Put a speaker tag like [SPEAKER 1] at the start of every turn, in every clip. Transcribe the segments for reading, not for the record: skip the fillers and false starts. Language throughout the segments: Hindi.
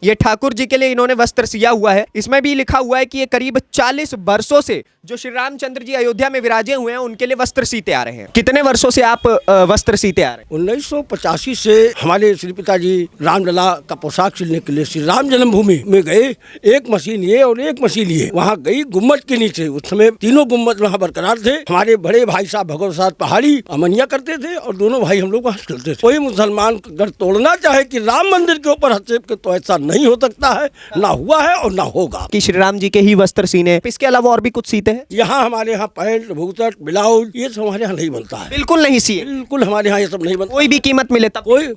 [SPEAKER 1] ये ठाकुर जी के लिए इन्होंने वस्त्र सिया हुआ है। इसमें भी लिखा हुआ है कि ये करीब 40 वर्षों से जो श्री रामचंद्र जी अयोध्या में विराजे हुए हैं उनके लिए वस्त्र सीते आ रहे हैं। कितने वर्षों से आप वस्त्र सीते आ रहे हैं?
[SPEAKER 2] 1985 से हमारे श्री पिताजी रामलला का पोशाक सिलने के लिए श्री राम जन्मभूमि में गए। एक मशीन ये और एक मशीन ये वहाँ गई गुम्बद के नीचे। उस समय तीनों गुम्बद वहाँ बरकरार थे। हमारे बड़े भाई साहब भगवत प्रसाद पहाड़ी अमनिया करते थे और दोनों भाई हम लोग वहाँ चलते थे। कोई मुसलमान अगर तोड़ना चाहे कि राम मंदिर के ऊपर हस्तक्षेप के तो ऐसा नहीं हो सकता है, ना हुआ है और ना होगा।
[SPEAKER 1] कि श्री राम जी के ही वस्त्र सीने, इसके अलावा और भी कुछ सीते हैं?
[SPEAKER 2] यहाँ हमारे यहाँ पैंट भूसट ब्लाउज ये सब हमारे यहाँ नहीं बनता है।
[SPEAKER 1] बिल्कुल नहीं सिए?
[SPEAKER 2] बिल्कुल हमारे यहाँ ये सब नहीं बनता।
[SPEAKER 1] कोई भी कीमत मिले तब?
[SPEAKER 2] कोई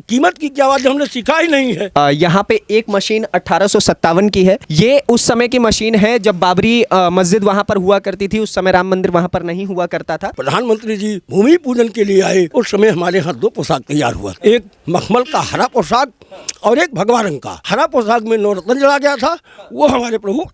[SPEAKER 2] कीमत की क्या बात, हमने सीखा ही नहीं है।
[SPEAKER 1] यहाँ पे एक मशीन 1857 की है। ये उस समय की मशीन है जब बाबरी मस्जिद वहाँ पर हुआ करती थी। उस समय राम मंदिर वहाँ पर नहीं हुआ करता था।
[SPEAKER 2] प्रधानमंत्री जी भूमि पूजन के लिए आए, उस समय हमारे यहाँ दो पोशाक तैयार हुआ। एक मखमल का हरा पोशाक और एक भगवा रंग का। हरा पोशाक में नवरत्न जला गया था, वो हमारे प्रभु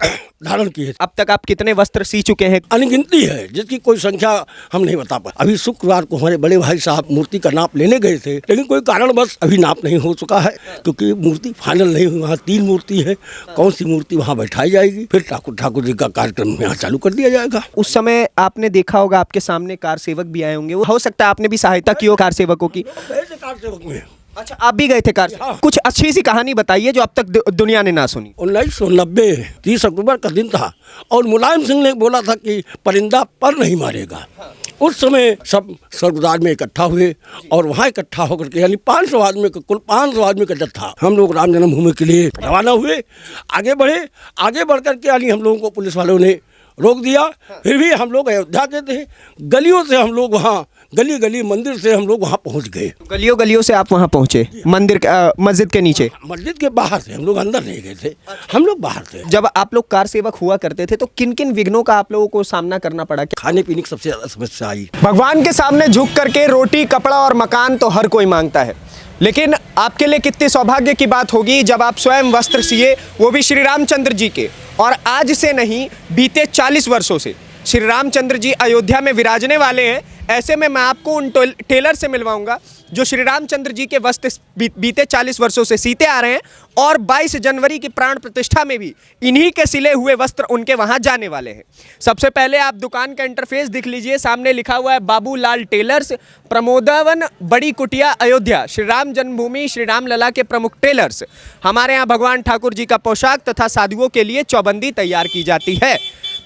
[SPEAKER 2] धारण किए।
[SPEAKER 1] अब तक आप कितने वस्त्र सी चुके हैं?
[SPEAKER 2] अनगिनती है, जिसकी कोई संख्या हम नहीं बता पाए। अभी शुक्रवार को हमारे बड़े भाई साहब मूर्ति का नाप लेने गए थे, लेकिन कोई कारणवश अभी नाप नहीं हो चुका है, क्योंकि मूर्ति फाइनल नहीं हुई। वहाँ 3 मूर्ति है, कौन सी मूर्ति वहाँ बैठाई जाएगी, फिर ठाकुर जी का कार्यक्रम यहाँ चालू कर दिया जाएगा।
[SPEAKER 1] उस समय आपने देखा होगा आपके सामने कार सेवक भी आए होंगे, हो सकता है आपने भी सहायता की हो कार सेवकों की।
[SPEAKER 2] कार सेवक में
[SPEAKER 1] अच्छा, आप भी गए थे कार से? कुछ अच्छी सी कहानी बताइए जो अब तक दुनिया ने ना सुनी।
[SPEAKER 2] 1990 30 अक्टूबर का दिन था और मुलायम सिंह ने बोला था कि परिंदा पर नहीं मारेगा। उस समय सब स्वर्गद्वार में इकट्ठा हुए और वहाँ इकट्ठा होकर के यानी 500 आदमी का, कुल 500 आदमी का जत्था हम लोग राम जन्मभूमि के लिए रवाना हुए। आगे बढ़े, आगे बढ़ करके यानी हम लोगों को पुलिस वालों ने रोक दिया। फिर भी हम लोग अयोध्या के थे, गलियों से हम लोग वहाँ, गली गली मंदिर से हम लोग वहाँ पहुँच गए।
[SPEAKER 1] गलियों गलियों से आप वहाँ पहुँचे? मंदिर मस्जिद के नीचे?
[SPEAKER 2] मस्जिद के बाहर से, हम लोग अंदर नहीं गए थे, हम लोग बाहर थे।
[SPEAKER 1] जब आप लोग कार सेवक हुआ करते थे तो किन किन विघ्नों का आप लोगों को सामना करना पड़ा?
[SPEAKER 2] खाने पीने की सबसे ज्यादा समस्या आई।
[SPEAKER 1] भगवान के सामने झुक करके रोटी कपड़ा और मकान तो हर कोई मांगता है, लेकिन आपके लिए कितनी सौभाग्य की बात होगी जब आप स्वयं वस्त्र सिए, वो भी श्री रामचंद्र जी के। और आज से नहीं, बीते 40 वर्षों से श्री रामचंद्र जी अयोध्या में विराजने वाले हैं। ऐसे में मैं आपको उन टेलर से मिलवाऊंगा जो श्री रामचंद्र जी के वस्त्र बीते 40 वर्षों से सीते आ रहे हैं और 22 जनवरी की प्राण प्रतिष्ठा में भी इन्हीं के सिले हुए वस्त्र उनके वहां जाने वाले हैं। सबसे पहले आप दुकान का इंटरफेस दिख लीजिए, सामने लिखा हुआ है बाबूलाल टेलर्स, प्रमोदवन, बड़ी कुटिया, अयोध्या। श्री राम जन्मभूमि श्री राम लला के प्रमुख टेलर्स। हमारे यहाँ भगवान ठाकुर जी का पोशाक तथा साधुओं के लिए चौबंदी तैयार की जाती है।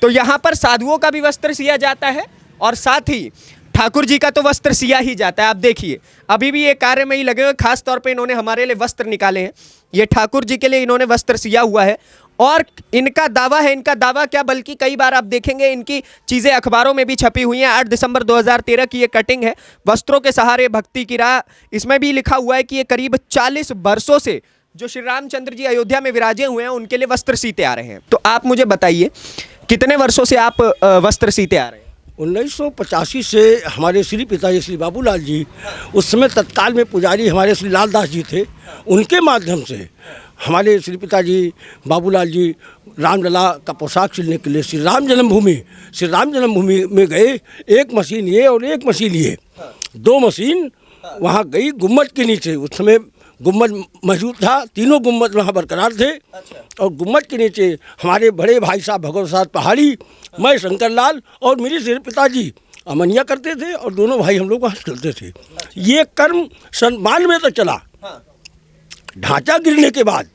[SPEAKER 1] तो यहाँ पर साधुओं का भी वस्त्र सिया जाता है और साथ ही ठाकुर जी का तो वस्त्र सिया ही जाता है। आप देखिए अभी भी ये कार्य में ही लगे हुए, खास तौर पे इन्होंने हमारे लिए वस्त्र निकाले हैं। ये ठाकुर जी के लिए इन्होंने वस्त्र सिया हुआ है और इनका दावा है, इनका दावा क्या बल्कि कई बार आप देखेंगे इनकी चीज़ें अखबारों में भी छपी हुई हैं। 8 दिसंबर 2013 की ये कटिंग है, वस्त्रों के सहारे भक्ति की राह। इसमें भी लिखा हुआ है कि ये करीब 40 वर्षों से जो श्री रामचंद्र जी अयोध्या में विराजे हुए हैं उनके लिए वस्त्र सीते आ रहे हैं। तो आप मुझे बताइए कितने वर्षों से आप वस्त्र सीते आ रहे हैं?
[SPEAKER 2] 1985 से हमारे श्री पिताजी श्री बाबूलाल जी, उस समय तत्काल में पुजारी हमारे श्री लालदास जी थे, उनके माध्यम से हमारे श्री पिताजी बाबूलाल जी रामलला का पोशाक सिलने के लिए श्री राम जन्मभूमि में गए। एक मशीन ये और एक मशीन ये, 2 मशीन वहाँ गई गुम्बद के नीचे। उस समय गुम्बद मौजूद था, तीनों गुम्बद वहाँ बरकरार थे। और गुम्बद के नीचे हमारे बड़े भाई साहब भगवत प्रसाद पहाड़ी, मैं शंकरलाल और मेरे श्री पिताजी अमनिया करते थे और दोनों भाई हम लोग वहाँ चलते थे। ये कर्म सन 92 तक चला। ढांचा गिरने के बाद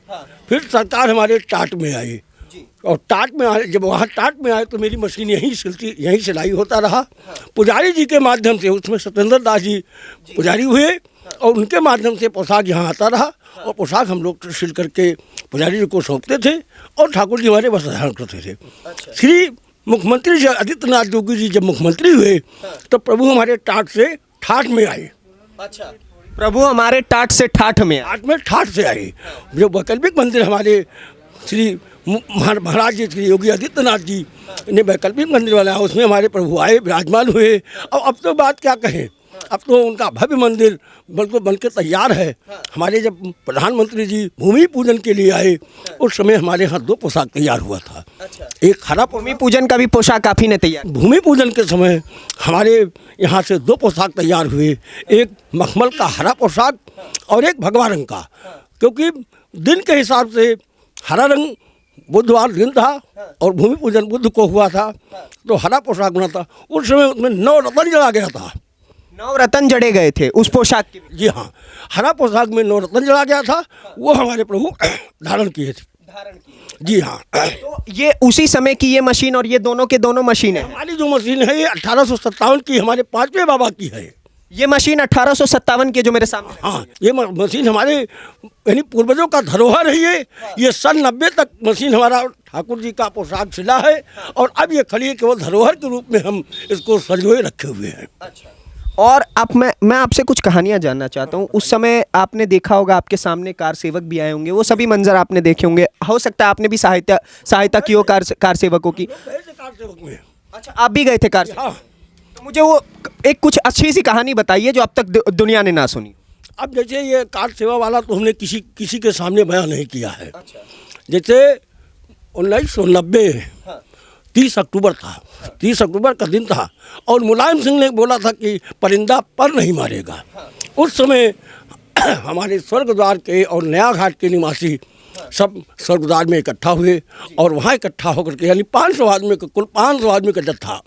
[SPEAKER 2] फिर सरकार हमारे टाट में आई और टाट में आए, जब वहाँ टाट में आए तो मेरी मशीन यहीं सिलाई होता रहा। पुजारी जी के माध्यम से, उसमें सत्येंद्र दास जी पुजारी हुए और उनके माध्यम से पोशाक यहाँ आता रहा और पोशाक हम लोग सिल करके पुजारी जी को सौंपते थे और ठाकुर जी हमारे वस्त्र धारण करते थे। श्री मुख्यमंत्री जी आदित्यनाथ योगी जी जब मुख्यमंत्री हुए तो प्रभु हमारे टाट से ठाठ में आए।
[SPEAKER 1] अच्छा, प्रभु हमारे टाट से ठाठ में
[SPEAKER 2] आए। जो वैकल्पिक मंदिर हमारे श्री महाराज जी श्री योगी आदित्यनाथ जी ने वैकल्पिक मंदिर बनाया, उसमें हमारे प्रभु आए, विराजमान हुए। और अब तो बात क्या कहें, अब तो उनका भव्य मंदिर बिल्कुल बनके तैयार है। हमारे जब प्रधानमंत्री जी भूमि पूजन के लिए आए उस समय हमारे यहाँ 2 पोशाक तैयार हुआ था। एक हरा,
[SPEAKER 1] भूमि पूजन का भी पोशाक आप ही ने तैयार?
[SPEAKER 2] भूमि पूजन के समय हमारे यहाँ से 2 पोशाक तैयार हुए, एक मखमल का हरा पोशाक और एक भगवा रंग का। क्योंकि दिन के हिसाब से हरा रंग बुधवार दिन था और भूमि पूजन बुध को हुआ था, तो हरा पोशाक बना था। उस समय उसमें 9 रतन जला गया था।
[SPEAKER 1] 9 रतन जड़े गए थे उस पोशाक के।
[SPEAKER 2] जी हाँ, हरा पोशाक में 9 रतन जला गया था, वो हमारे प्रभु धारण किए थे। जी हाँ।
[SPEAKER 1] तो ये उसी समय की ये मशीन और ये दोनों के दोनों मशीन है।
[SPEAKER 2] हमारी जो मशीन है ये 1857 की हमारे 5वें बाबा की है।
[SPEAKER 1] ये मशीन 1857 की जो मेरे सामने है।
[SPEAKER 2] हाँ, ये मशीन हमारे यानी पूर्वजों का धरोहर है। ये सन 90 तक मशीन हमारा ठाकुर जी का पोशाक सिला है और अब ये खड़ी है, केवल धरोहर के रूप में हम इसको संजोए रखे हुए हैं।
[SPEAKER 1] अच्छा। और अब मैं आपसे कुछ कहानियां जानना चाहता हूं। उस समय आपने देखा होगा, आपके सामने कार सेवक भी आए होंगे, वो सभी मंजर आपने देखे होंगे। हो सकता है आपने भी सहायता की हो कार सेवकों की।
[SPEAKER 2] कार सेवक में।
[SPEAKER 1] अच्छा, आप भी गए थे कार सेवक?
[SPEAKER 2] हाँ।
[SPEAKER 1] तो मुझे वो एक कुछ अच्छी सी कहानी बताइए जो अब तक दुनिया ने ना सुनी।
[SPEAKER 2] अब जैसे ये कार सेवा वाला तो हमने किसी के सामने बयान नहीं किया है।
[SPEAKER 1] अच्छा।
[SPEAKER 2] जैसे 1990 30 अक्टूबर था, 30 अक्टूबर का दिन था और मुलायम सिंह ने बोला था कि परिंदा पर नहीं मारेगा। उस समय हमारे स्वर्गद्वार के और नया घाट के निवासी सब स्वर्गद्वार में इकट्ठा हुए और वहाँ इकट्ठा होकर के यानी 500 आदमी का कुल 500 आदमी का जत्था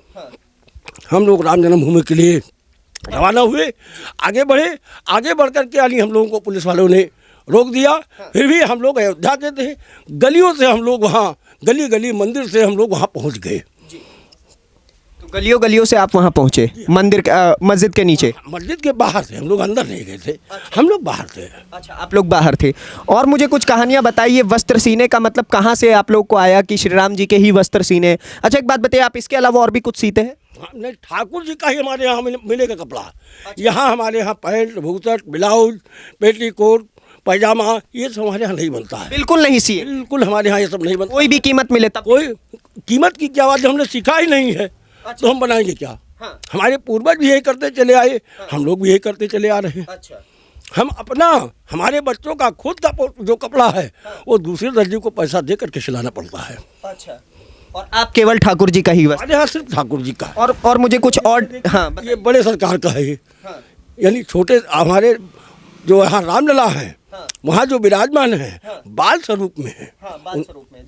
[SPEAKER 2] हम लोग राम जन्मभूमि के लिए रवाना हुए। आगे बढ़ कर के यानी हम लोगों को पुलिस वालों ने रोक दिया। फिर भी हम लोग अयोध्या के थे, गलियों से हम लोग वहाँ गली मंदिर से हम लोग वहाँ पहुँच गए।
[SPEAKER 1] तो गलियों से आप वहाँ पहुँचे मंदिर मस्जिद के नीचे?
[SPEAKER 2] मस्जिद के बाहर थे हम लोग, अंदर नहीं गए थे। हम लोग बाहर थे।
[SPEAKER 1] अच्छा, आप लोग बाहर थे। और मुझे कुछ कहानियाँ बताइए, वस्त्र सीने का मतलब कहाँ से आप लोग को आया कि श्री राम जी के ही वस्त्र सीने? अच्छा, एक बात बताइए, आप इसके अलावा और भी कुछ सीते हैं?
[SPEAKER 2] नहीं, ठाकुर जी का ही हमारे यहाँ मिलेगा कपड़ा। यहाँ हमारे यहाँ पैंट, भूसट, ब्लाउज, पेटीकोट, पैजामा ये सब हमारे यहाँ नहीं बनता है।
[SPEAKER 1] बिल्कुल नहीं सिए?
[SPEAKER 2] बिल्कुल हमारे यहाँ ये सब नहीं बनता।
[SPEAKER 1] कोई भी कीमत मिले तब?
[SPEAKER 2] कोई कीमत की क्या बात है, हमने सीखा ही नहीं है। तो हम बनाएंगे क्या?
[SPEAKER 1] हाँ।
[SPEAKER 2] हमारे पूर्वज भी यही करते चले आए, हम लोग भी यही करते चले आ रहे हैं।
[SPEAKER 1] अच्छा।
[SPEAKER 2] हम अपना हमारे बच्चों का खुद का जो कपड़ा है वो दूसरे दर्जी को पैसा दे करके सिलाना पड़ता है।
[SPEAKER 1] अच्छा। और आप केवल ठाकुर जी का ही वस्त्र?
[SPEAKER 2] हमारे यहाँ सिर्फ ठाकुर जी का।
[SPEAKER 1] और मुझे कुछ और, हाँ,
[SPEAKER 2] ये बड़े सरकार का है। यानी छोटे हमारे जो यहाँ रामलला है वहाँ जो विराजमान है बाल स्वरूप में है,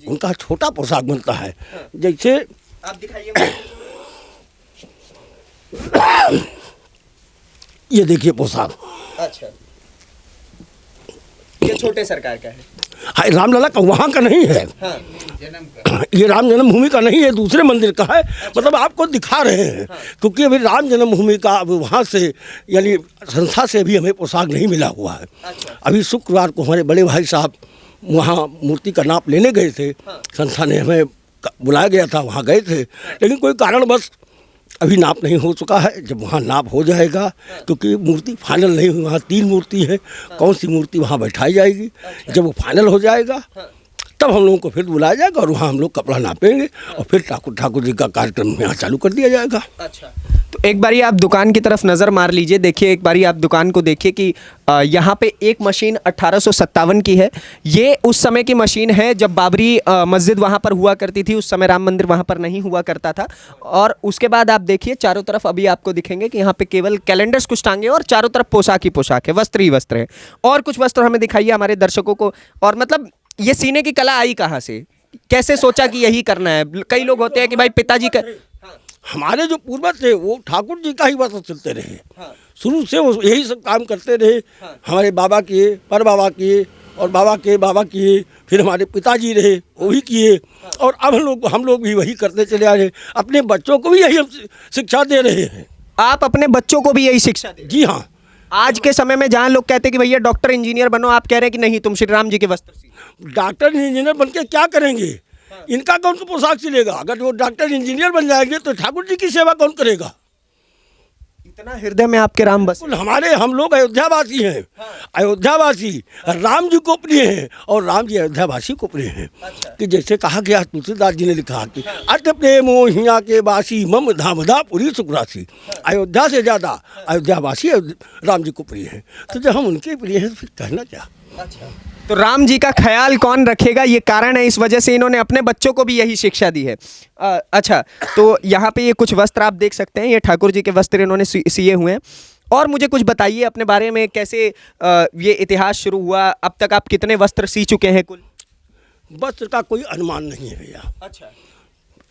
[SPEAKER 2] उनका छोटा पोशाक बनता है। जैसे
[SPEAKER 1] आप दिखाइए।
[SPEAKER 2] ये देखिए पोशाक।
[SPEAKER 1] अच्छा, ये छोटे सरकार का है।
[SPEAKER 2] हाँ, रामलला का वहाँ का नहीं है।
[SPEAKER 1] हाँ।
[SPEAKER 2] ये राम जन्मभूमि का नहीं है, दूसरे मंदिर का है। मतलब आपको दिखा रहे हैं क्योंकि अभी राम जन्मभूमि का वहाँ से यानी संस्था से अभी हमें पोशाक नहीं मिला हुआ है। अभी शुक्रवार को हमारे बड़े भाई साहब वहाँ मूर्ति का नाप लेने गए थे। संस्था ने हमें बुलाया गया था, वहाँ गए थे, लेकिन कोई कारणवश अभी नाप नहीं हो चुका है। जब वहाँ नाप हो जाएगा, क्योंकि मूर्ति फाइनल नहीं हुई, वहाँ 3 मूर्ति है, कौन सी मूर्ति वहाँ बैठाई जाएगी, जब वो फाइनल हो जाएगा तब हम लोगों को फिर बुलाया जाएगा और वहाँ हम लोग कपड़ा नापेंगे और फिर ठाकुर जी का कार्यक्रम यहाँ चालू कर दिया जाएगा।
[SPEAKER 1] अच्छा, तो एक बारी आप दुकान की तरफ नज़र मार लीजिए, देखिए एक बारी आप दुकान को देखिए कि यहाँ पे एक मशीन 1857 की है। ये उस समय की मशीन है जब बाबरी मस्जिद वहाँ पर हुआ करती थी। उस समय राम मंदिर वहाँ पर नहीं हुआ करता था। और उसके बाद आप देखिए चारों तरफ अभी आपको दिखेंगे कि यहाँ पे केवल कैलेंडर्स कुछ टांगे और चारों तरफ पोशाक ही पोशाक है, वस्त्र ही वस्त्र है। और कुछ वस्त्र हमें दिखाइए हमारे दर्शकों को। और मतलब ये सीने की कला आई कहाँ से, कैसे सोचा कि यही करना है? कई लोग होते हैं कि भाई पिताजी का,
[SPEAKER 2] हमारे जो पूर्वज थे वो ठाकुर जी का ही वस्त्र चलते रहे। शुरू से वो यही सब काम करते रहे। हमारे बाबा किए, पर बाबा किए और बाबा किए, फिर हमारे पिताजी रहे वो भी किए और अब हम लोग भी वही करते चले आ रहे। अपने बच्चों को भी यही हम शिक्षा दे रहे हैं।
[SPEAKER 1] आप अपने बच्चों को भी यही शिक्षा दें?
[SPEAKER 2] जी हाँ।
[SPEAKER 1] आज के समय में जहाँ लोग कहते हैं कि भैया डॉक्टर इंजीनियर बनो, आप कह रहे हैं कि नहीं, तुम श्री राम जी के वस्त्र सीलो।
[SPEAKER 2] डॉक्टर इंजीनियर बन के क्या करेंगे? इनका कौन सा पोशाक सिलेगा? अगर वो डॉक्टर इंजीनियर बन जाएंगे तो ठाकुर जी की सेवा कौन करेगा?
[SPEAKER 1] इतना हृदय में आपके राम बस।
[SPEAKER 2] हम लोग अयोध्यावासी हैं। अयोध्यावासी राम जी को प्रिय हैं और राम जी अयोध्यावासी को प्रिय हैं। कि जैसे कहा गया, तुलसीदास जी ने लिखा कि अत प्रेमो हिया के वासी मम धामधा पुरी सुखरासी। अयोध्या से ज़्यादा अयोध्यावासी राम जी को प्रिय हैं। तो जब हम उनके प्रिय हैं तो फिर कहना क्या?
[SPEAKER 1] तो राम जी का ख्याल कौन रखेगा, ये कारण है, इस वजह से इन्होंने अपने बच्चों को भी यही शिक्षा दी है। अच्छा, तो यहाँ पे ये कुछ वस्त्र आप देख सकते हैं, ये ठाकुर जी के वस्त्र इन्होंने सिए हुए हैं। और मुझे कुछ बताइए अपने बारे में, कैसे ये इतिहास शुरू हुआ, अब तक आप कितने वस्त्र सी चुके हैं कुल?
[SPEAKER 2] वस्त्र का कोई अनुमान नहीं है भैया,
[SPEAKER 1] अच्छा।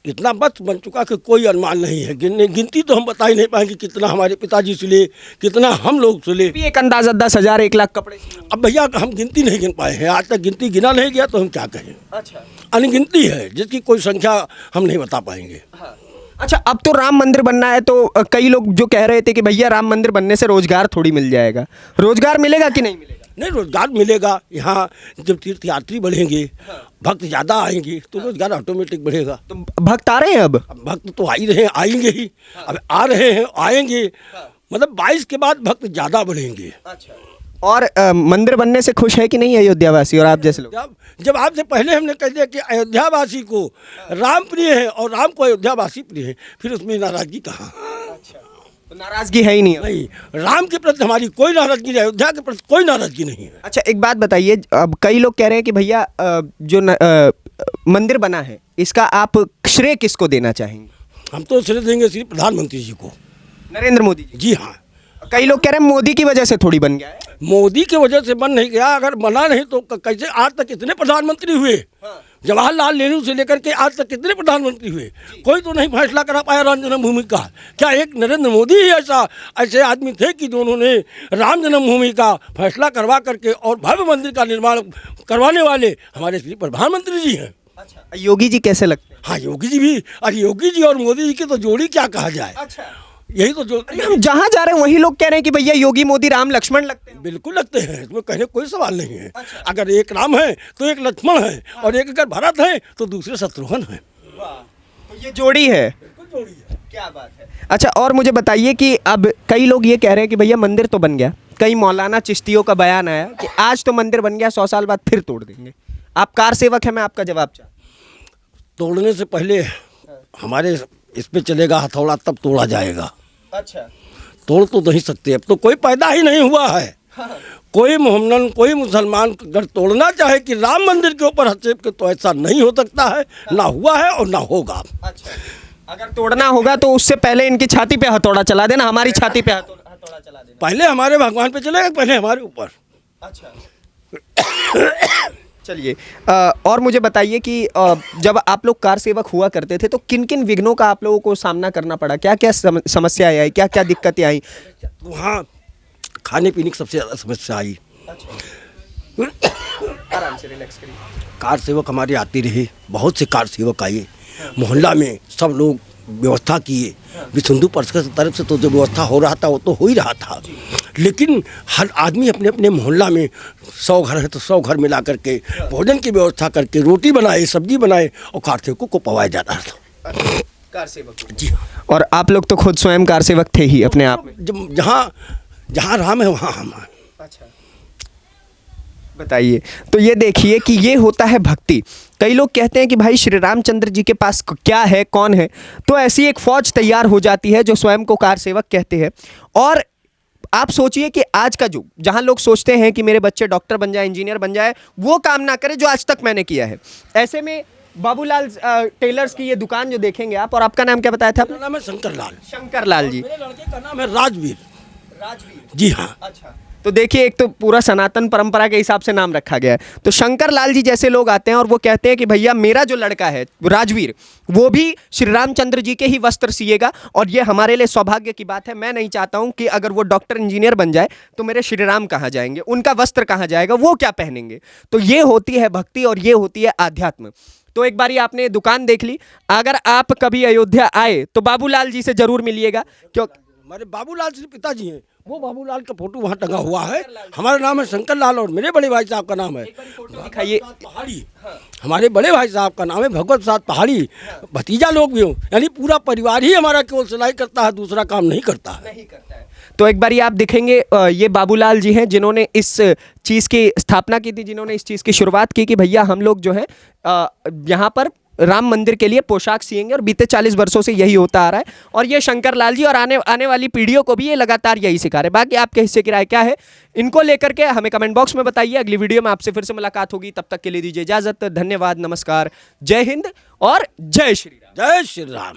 [SPEAKER 2] इतना वस्त्र बन चुका कि कोई अनुमान नहीं है। गिनती तो हम बता ही नहीं पाएंगे कितना हमारे पिताजी सिले, कितना हम लोग सिले।
[SPEAKER 1] भी एक अंदाजा 10,000 1 लाख कपड़े सिए होंगे।
[SPEAKER 2] अब भैया हम गिनती नहीं गिन पाए हैं, आज तक गिनती गिना नहीं गया तो हम क्या कहें।
[SPEAKER 1] अच्छा।
[SPEAKER 2] अनगिनती है जिसकी कोई संख्या हम नहीं बता पाएंगे।
[SPEAKER 1] हाँ। अच्छा, अब तो राम मंदिर बनना है, तो कई लोग जो कह रहे थे कि भैया राम मंदिर बनने से रोजगार थोड़ी मिल जाएगा, रोजगार मिलेगा कि नहीं मिलेगा?
[SPEAKER 2] नहीं, रोजगार मिलेगा। यहाँ जब तीर्थयात्री बढ़ेंगे, भक्त ज़्यादा आएंगे तो रोजगार ऑटोमेटिक बढ़ेगा।
[SPEAKER 1] तो भक्त आ रहे हैं अब
[SPEAKER 2] भक्त तो आ ही रहे हैं, आएंगे ही। अब आ रहे हैं, आएंगे। मतलब 22 के बाद भक्त ज़्यादा बढ़ेंगे।
[SPEAKER 1] अच्छा। और मंदिर बनने से खुश है कि नहीं अयोध्यावासी और आप जैसे लोग?
[SPEAKER 2] जब आपसे पहले हमने कह दिया कि अयोध्यावासी को राम प्रिय है और राम को अयोध्यावासी प्रिय है, फिर उसमें नाराजगी कहाँ?
[SPEAKER 1] अच्छा, तो नाराजगी है ही नहीं?
[SPEAKER 2] नहीं, राम के प्रति हमारी कोई नाराजगी नहीं, अयोध्या के प्रति कोई नाराजगी नहीं है।
[SPEAKER 1] अच्छा, एक बात बताइए, अब कई लोग कह रहे हैं कि भैया जो मंदिर बना है इसका आप श्रेय किसको देना चाहेंगे?
[SPEAKER 2] हम तो श्रेय देंगे श्री प्रधानमंत्री जी को,
[SPEAKER 1] नरेंद्र मोदी जी।
[SPEAKER 2] जी हाँ।
[SPEAKER 1] कई लोग कह रहे हैं मोदी की वजह से थोड़ी बन गया है।
[SPEAKER 2] मोदी की वजह से बन नहीं गया, अगर बना नहीं तो कैसे? आज तक कितने प्रधानमंत्री हुए? जवाहरलाल नेहरू से लेकर के आज तक कितने प्रधानमंत्री हुए? कोई तो नहीं फैसला करा पाया राम जन्मभूमि का। क्या एक नरेंद्र मोदी ही ऐसे आदमी थे कि जो उन्होंने राम जन्मभूमि का फैसला करवा करके और भव्य मंदिर का निर्माण करवाने वाले हमारे श्री प्रधानमंत्री जी हैं।
[SPEAKER 1] अच्छा, योगी जी कैसे लगते हैं?
[SPEAKER 2] हाँ, योगी जी भी। अरे योगी जी और मोदी जी की तो जोड़ी क्या कहा जाए।
[SPEAKER 1] अच्छा,
[SPEAKER 2] यही तो जो
[SPEAKER 1] हम जहाँ जा रहे हैं वही लोग कह रहे हैं कि भैया योगी मोदी राम लक्ष्मण लगते हैं।
[SPEAKER 2] बिल्कुल लगते हैं, इसमें कहने कोई सवाल नहीं है। अगर एक राम है तो एक लक्ष्मण है, और एक अगर भरत है तो दूसरे शत्रुघ्न है।
[SPEAKER 1] तो ये जोड़ी है।
[SPEAKER 2] बिल्कुल जोड़ी है।
[SPEAKER 1] क्या बात है। अच्छा, और मुझे बताइए कि अब कई लोग ये कह रहे हैं कि भैया मंदिर तो बन गया, कई मौलाना चिश्तियों का बयान आया कि आज तो मंदिर बन गया, 100 साल बाद फिर तोड़ देंगे। आप कार सेवक है, मैं आपका जवाब चाहता हूं।
[SPEAKER 2] तोड़ने से पहले हमारे इस पे चलेगा हथौड़ा, तब तोड़ा जाएगा।
[SPEAKER 1] अच्छा।
[SPEAKER 2] तोड़ तो नहीं सकते, अब तो कोई पैदा ही नहीं हुआ है। कोई मोहम्मदन, कोई मुसलमान अगर तोड़ना चाहे कि राम मंदिर के ऊपर हस्तक्षेप के, तो ऐसा नहीं हो सकता है, ना हुआ है और ना होगा।
[SPEAKER 1] अच्छा, अगर तोड़ना होगा तो उससे पहले इनकी छाती पे हथौड़ा चला देना, हमारी छाती पे हथौड़ा चला देना।
[SPEAKER 2] पहले हमारे भगवान पे चलेगा, पहले हमारे ऊपर।
[SPEAKER 1] अच्छा। चलिए, और मुझे बताइए कि जब आप लोग कार सेवक हुआ करते थे तो किन किन विघ्नों का आप लोगों को सामना करना पड़ा? क्या क्या समस्याएं आई, क्या क्या दिक्कतें आई?
[SPEAKER 2] वहाँ खाने पीने की सबसे ज़्यादा समस्या आई।
[SPEAKER 1] आराम से रिलैक्स करिए।
[SPEAKER 2] कार सेवक हमारे आते रहे, बहुत से कार सेवक आए, मोहल्ला में सब लोग व्यवस्था किए। विश्व हिंदू परिषद की तरफ से तो जो व्यवस्था हो रहा था वो तो हो ही रहा था, लेकिन हर आदमी अपने अपने मोहल्ला में 100 घर है तो 100 घर मिला करके भोजन की व्यवस्था करके रोटी बनाए, सब्जी बनाए और कार सेवकों को पवाया जा रहा था।
[SPEAKER 1] कार सेवक
[SPEAKER 2] जी हाँ।
[SPEAKER 1] और आप लोग तो खुद स्वयं कार सेवक थे ही अपने आप में?
[SPEAKER 2] जब जहाँ राम है वहाँ हम हैं।
[SPEAKER 1] अच्छा, बताइए। तो ये देखिए कि ये होता है भक्ति। कई लोग कहते हैं कि भाई श्री रामचंद्र जी के पास क्या है, कौन है, तो ऐसी एक फौज तैयार हो जाती है जो स्वयं को कार सेवक कहते हैं। और आप सोचिए कि आज का युग, जहां लोग सोचते हैं कि मेरे बच्चे डॉक्टर बन जाए, इंजीनियर बन जाए, वो काम ना करे जो आज तक मैंने किया है। ऐसे में बाबूलाल टेलर्स की ये दुकान जो देखेंगे आप, और आपका नाम क्या बताया था?
[SPEAKER 2] मेरा नाम है शंकर लाल।
[SPEAKER 1] शंकर लाल जी।
[SPEAKER 2] मेरे लड़के का नाम है राजवीर।
[SPEAKER 1] राजवीर
[SPEAKER 2] जी हाँ।
[SPEAKER 1] अच्छा, तो देखिए एक तो पूरा सनातन परंपरा के हिसाब से नाम रखा गया है। तो शंकर लाल जी जैसे लोग आते हैं और वो कहते हैं कि भैया मेरा जो लड़का है राजवीर, वो भी श्री रामचंद्र जी के ही वस्त्र सिएगा, और ये हमारे लिए सौभाग्य की बात है। मैं नहीं चाहता हूं कि अगर वो डॉक्टर इंजीनियर बन जाए तो मेरे श्री राम कहाँ जाएंगे, उनका वस्त्र कहाँ जाएगा, वो क्या पहनेंगे। तो ये होती है भक्ति और ये होती है आध्यात्म। तो एक बारी आपने दुकान देख ली, अगर आप कभी अयोध्या आए तो बाबूलाल जी से जरूर मिलिएगा, क्योंकि
[SPEAKER 2] हमारे बाबूलाल जी पिताजी हैं, वो बाबूलाल का फोटो वहाँ टंगा हुआ है। हमारा नाम है शंकर लाल और मेरे बड़े भाई साहब का नाम है
[SPEAKER 1] दिखाइए।
[SPEAKER 2] पहाड़ी। हमारे बड़े भाई साहब का नाम है भगवत साथ पहाड़ी। भतीजा लोग भी हो, यानी पूरा परिवार ही हमारा केवल सिलाई करता है, दूसरा काम नहीं करता है।
[SPEAKER 1] तो एक बारी आप दिखेंगे, ये बाबूलाल जी हैं जिन्होंने इस चीज़ की स्थापना की थी, जिन्होंने इस चीज़ की शुरुआत की कि भैया हम लोग जो है यहाँ पर राम मंदिर के लिए पोशाक सिएंगे, और बीते 40 वर्षों से यही होता आ रहा है। और ये शंकर लाल जी और आने वाली पीढ़ियों को भी ये लगातार यही सिखा रहे हैं। बाकी आपके हिस्से की राय क्या है, इनको लेकर के हमें कमेंट बॉक्स में बताइए। अगली वीडियो में आपसे फिर से मुलाकात होगी, तब तक के लिए दीजिए इजाजत। धन्यवाद, नमस्कार, जय हिंद और जय श्री राम।
[SPEAKER 2] जय श्री राम।